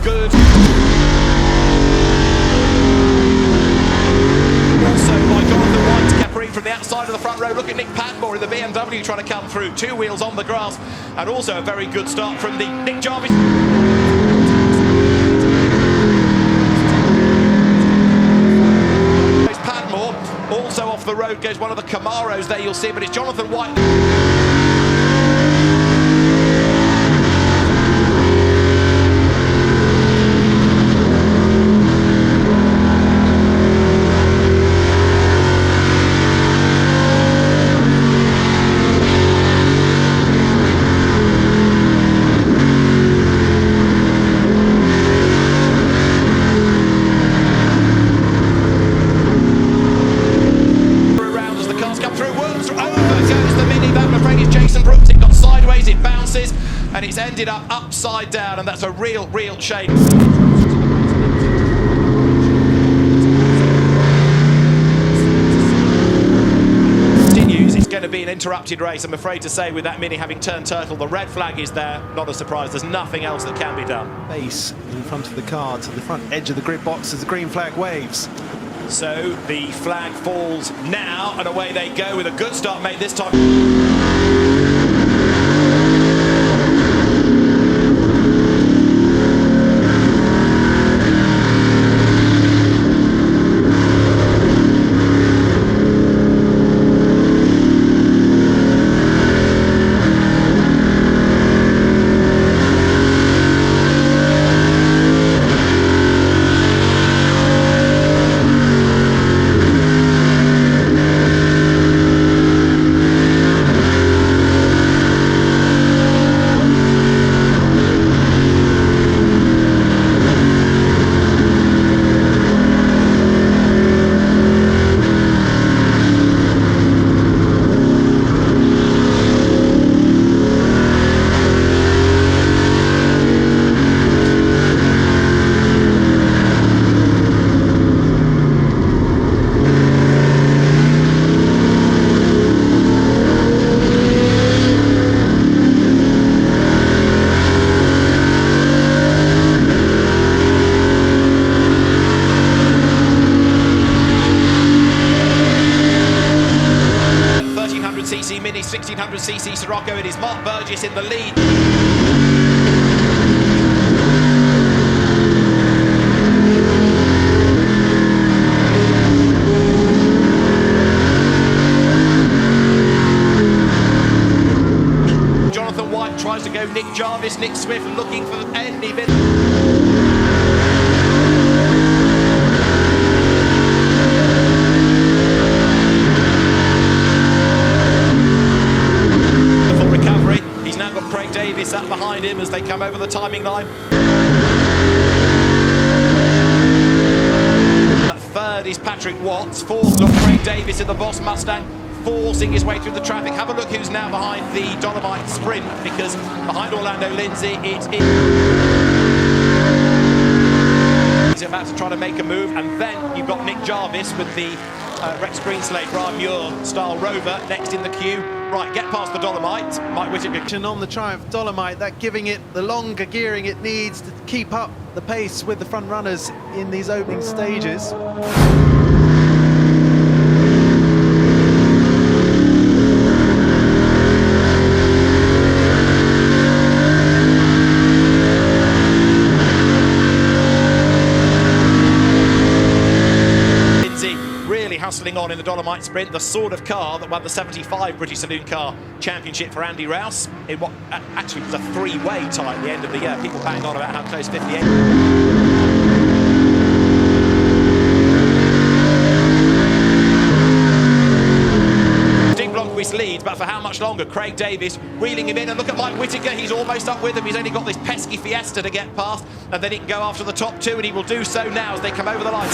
good. Also by Jonathan White to Capri from the outside of the front row. Look at Nick Padmore in the BMW trying to come through. 2 wheels on the grass, and also a very good start from the Nick Jarvis. Padmore also off the road goes one of the Camaros there, you'll see, but it's Jonathan White. It bounces and it's ended up upside down, and that's a real shame. Continues. It's going to be an interrupted race, I'm afraid to say, with that Mini having turned turtle. The red flag is there, not a surprise. There's nothing else that can be done. Base in front of the car to the front edge of the grid box as the green flag waves. So the flag falls now, and away they go with a good start made this time. Mini 1600cc Sirocco. It is Mark Burgess in the lead. Jonathan White tries to go Nick Jarvis. Nick Swift looking for any bit. Davies up behind him as they come over the timing line. Third is Patrick Watts. Fourth, look, Craig Davies in the Boss Mustang, forcing his way through the traffic. Have a look who's now behind the Dolomite Sprint, because behind Orlando Lindsay, he's about to try to make a move, and then you've got Nick Jarvis with the Rex Greenslade Brian Muir style Rover next in the queue. Right, get past the Dolomite. Mike Whittaker on the Triumph Dolomite, that giving it the longer gearing it needs to keep up the pace with the front runners in these opening stages. Hustling on in the Dolomite Sprint, the sort of car that won the 75 British Saloon Car Championship for Andy Rouse in what actually was a three-way tie at the end of the year. People bang on about how close 58. Leads, but for how much longer? Craig Davies wheeling him in, and look at Mike Whittaker, he's almost up with him. He's only got this pesky Fiesta to get past, and then he can go after the top two, and he will do so now as they come over the line.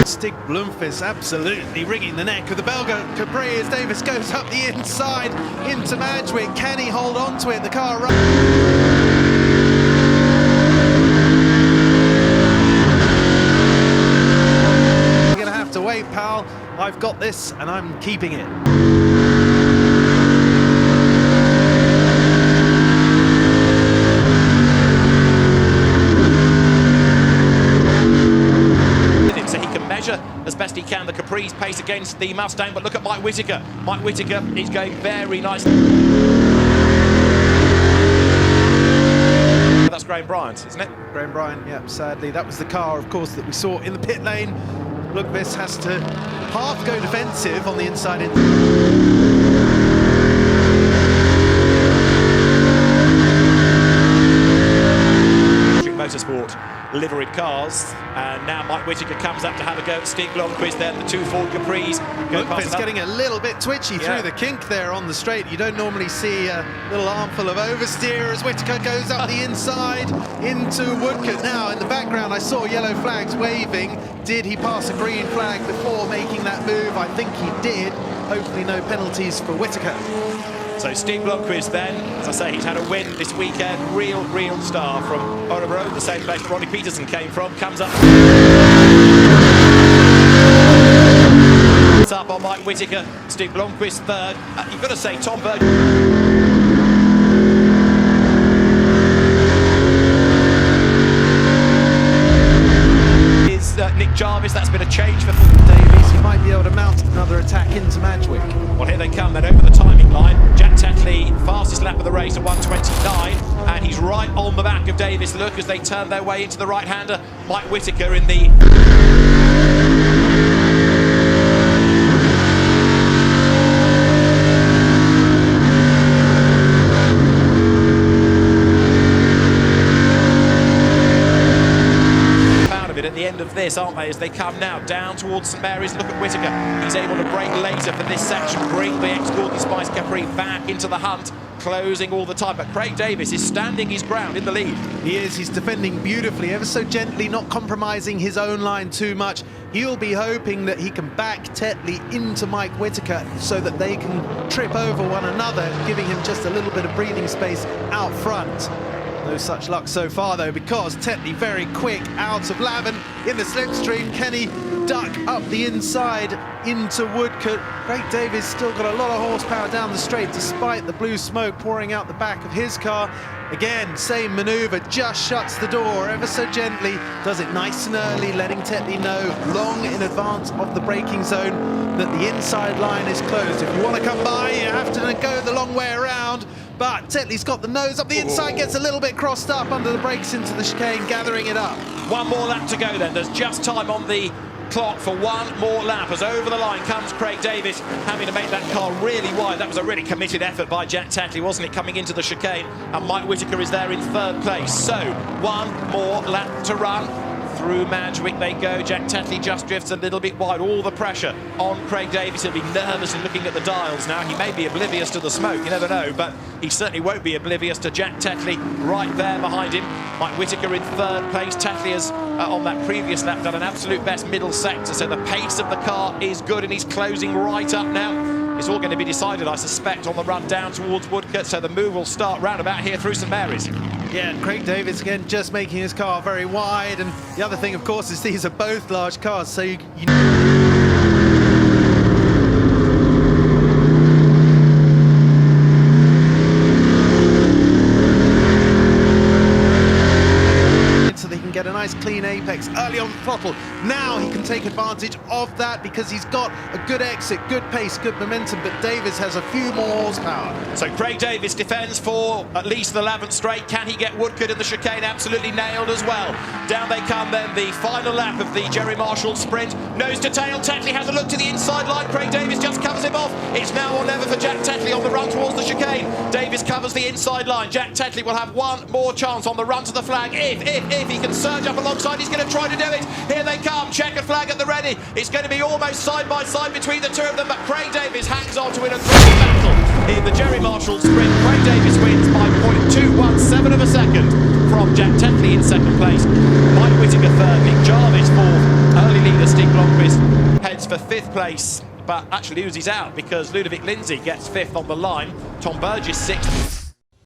Stig Blomqvist absolutely wringing the neck of the Belga Capri as Davies goes up the inside into Madgwick. Can he hold on to it? The car You're gonna have to wait, pal. I've got this and I'm keeping it. pressure as best he can. The Capri's pace against the Mustang, but look at Mike Whittaker. Mike Whittaker is going very nicely. That's Graham Bryant, isn't it? Graham Bryant, yeah, sadly. That was the car, of course, that we saw in the pit lane. Lundqvist has to half go defensive on the inside. Motorsport liveried cars, and now Mike Whittaker comes up to have a go at Stig Blomqvist. Then the two Ford Capris go past. It's getting a little bit twitchy through the kink there on the straight. You don't normally see a little armful of oversteer as Whittaker goes up the inside into Woodcote. Now in the background I saw yellow flags waving. Did he pass a green flag before making that move? I think he did. Hopefully no penalties for Whittaker. So Stig Blomqvist then, as I say, he's had a win this weekend. Real star from Örebro, the same place Ronnie Peterson came from, comes up. It's up on Mike Whittaker, Stig Blomqvist third. You've got to say Tom Berg. Is Nick Jarvis, that's been a change for Davies. He might be able to mount another attack into Madgewick. Well, here they come then over the timing line. Jack Tetley, fastest lap of the race at 1:29, and he's right on the back of Davies. Look as they turn their way into the right-hander. Mike Whittaker in the... at the end of this, aren't they, as they come now down towards St Mary's. Look at Whittaker, he's able to brake later for this section, bring the ex-Gordon Spice Capri back into the hunt, closing all the time, but Craig Davies is standing his ground in the lead. He is, he's defending beautifully, ever so gently, not compromising his own line too much. He'll be hoping that he can back Tetley into Mike Whittaker so that they can trip over one another, giving him just a little bit of breathing space out front. No such luck so far though, because Tetley very quick out of Lavin in the slipstream. Kenny duck up the inside into Woodcote. Craig Davies still got a lot of horsepower down the straight despite the blue smoke pouring out the back of his car. Again, same manoeuvre, just shuts the door ever so gently, does it nice and early, letting Tetley know long in advance of the braking zone that the inside line is closed. If you want to come by, you have to go the long way around. But Tetley's got the nose up the inside, gets a little bit crossed up under the brakes into the chicane, gathering it up. One more lap to go then. There's just time on the clock for one more lap as over the line comes Craig Davies, having to make that car really wide. That was a really committed effort by Jack Tetley, wasn't it, coming into the chicane? And Mike Whittaker is there in third place. So one more lap to run. Through Madgewick they go. Jack Tetley just drifts a little bit wide. All the pressure on Craig Davies. He'll be nervous and looking at the dials now. He may be oblivious to the smoke, you never know, but he certainly won't be oblivious to Jack Tetley right there behind him. Mike Whittaker in third place. Tetley has, on that previous lap, done an absolute best middle sector, so the pace of the car is good and he's closing right up now. It's all going to be decided, I suspect, on the run down towards Woodcote, so the move will start round about here through St Mary's. Yeah, and Craig Davies again just making his car very wide, and the other thing, of course, is these are both large cars, so you get a nice clean apex early on the throttle. Now he can take advantage of that because he's got a good exit, good pace, good momentum, but Davies has a few more horsepower. So Craig Davies defends for at least the 11th straight. Can he get Woodcote in the chicane? Absolutely nailed as well. Down they come then, the final lap of the Gerry Marshall sprint. Nose to tail, Tetley has a look to the inside line. Craig Davies just covers him off. It's now or never for Jack Tetley on the run towards the chicane. Davies covers the inside line. Jack Tetley will have one more chance on the run to the flag. If he can surge up alongside, he's going to try to do it. Here they come, checkered flag at the ready. It's going to be almost side by side between the two of them, but Craig Davies hangs on to win a great battle in the Gerry Marshall sprint. Craig Davies wins by 0.217 of a second from Jack Tetley in second place. Mike Whittaker third, Nick Jarvis fourth. Early leader Stig Blomqvist heads for fifth place, but actually loses out because Ludovic Lindsay gets fifth on the line. Tom Burgess sixth.